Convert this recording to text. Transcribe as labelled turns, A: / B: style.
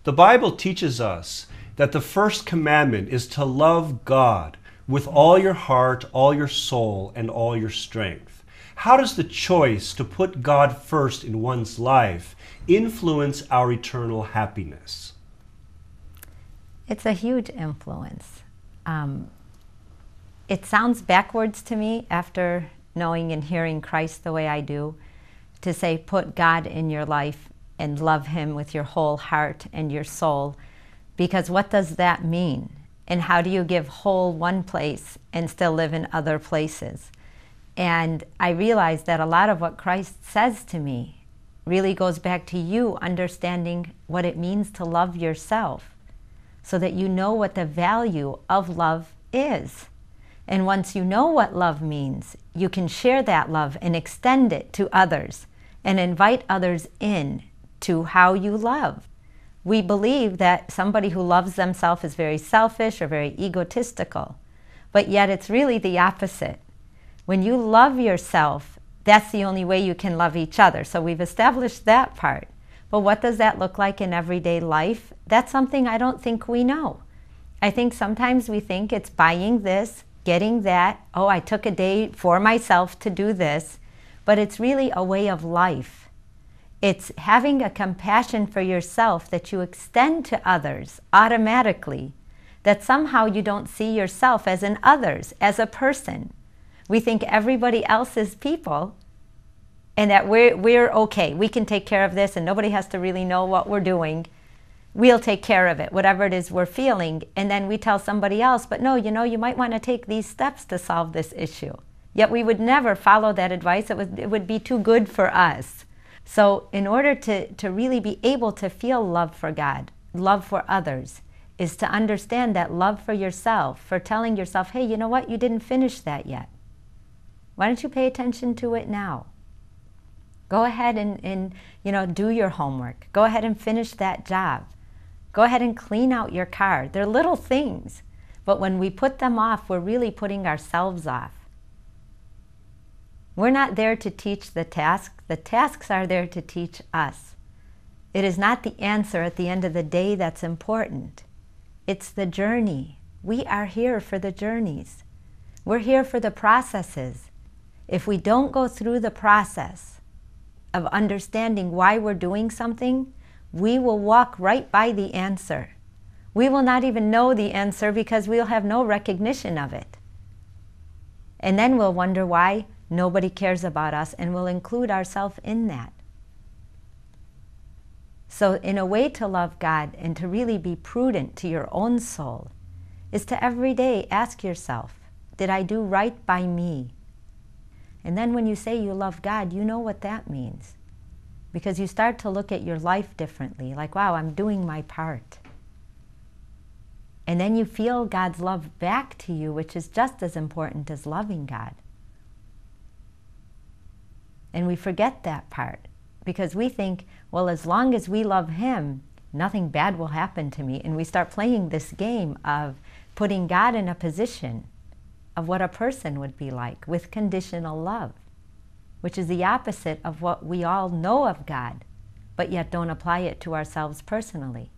A: The Bible teaches us that the first commandment is to love God with all your heart, all your soul, and all your strength. How does the choice to put God first in one's life influence our eternal happiness?
B: It's a huge influence. It sounds backwards to me after knowing and hearing Christ the way I do, to say put God in your life and love Him with your whole heart and your soul. Because what does that mean? And how do you give whole one place and still live in other places? And I realized that a lot of what Christ says to me really goes back to you understanding what it means to love yourself, so that you know what the value of love is. And once you know what love means, you can share that love and extend it to others and invite others in to how you love. We believe that somebody who loves themselves is very selfish or very egotistical, but yet it's really the opposite. When you love yourself, that's the only way you can love each other. So we've established that part. But what does that look like in everyday life? That's something I don't think we know. I think sometimes we think it's buying this, getting that. Oh, I took a day for myself to do this. But it's really a way of life. It's having a compassion for yourself that you extend to others automatically, that somehow you don't see yourself as in others, as a person. We think everybody else is people, and that we're okay. We can take care of this, and nobody has to really know what we're doing. We'll take care of it, whatever it is we're feeling. And then we tell somebody else, but no, you might want to take these steps to solve this issue. Yet we would never follow that advice. It would be too good for us. So in order to really be able to feel love for God, love for others, is to understand that love for yourself, for telling yourself, hey, you know what? You didn't finish that yet. Why don't you pay attention to it now? Go ahead and do your homework. Go ahead and finish that job. Go ahead and clean out your car. They're little things, but when we put them off, we're really putting ourselves off. We're not there to teach the task. The tasks are there to teach us. It is not the answer at the end of the day that's important. It's the journey. We are here for the journeys. We're here for the processes. If we don't go through the process of understanding why we're doing something, we will walk right by the answer. We will not even know the answer because we'll have no recognition of it. And then we'll wonder why nobody cares about us, and we'll include ourselves in that. So in a way to love God and to really be prudent to your own soul is to every day ask yourself, did I do right by me? And then when you say you love God, you know what that means. Because you start to look at your life differently, like, wow, I'm doing my part. And then you feel God's love back to you, which is just as important as loving God. And we forget that part because we think, well, as long as we love Him, nothing bad will happen to me. And we start playing this game of putting God in a position of what a person would be like with conditional love, which is the opposite of what we all know of God, but yet don't apply it to ourselves personally.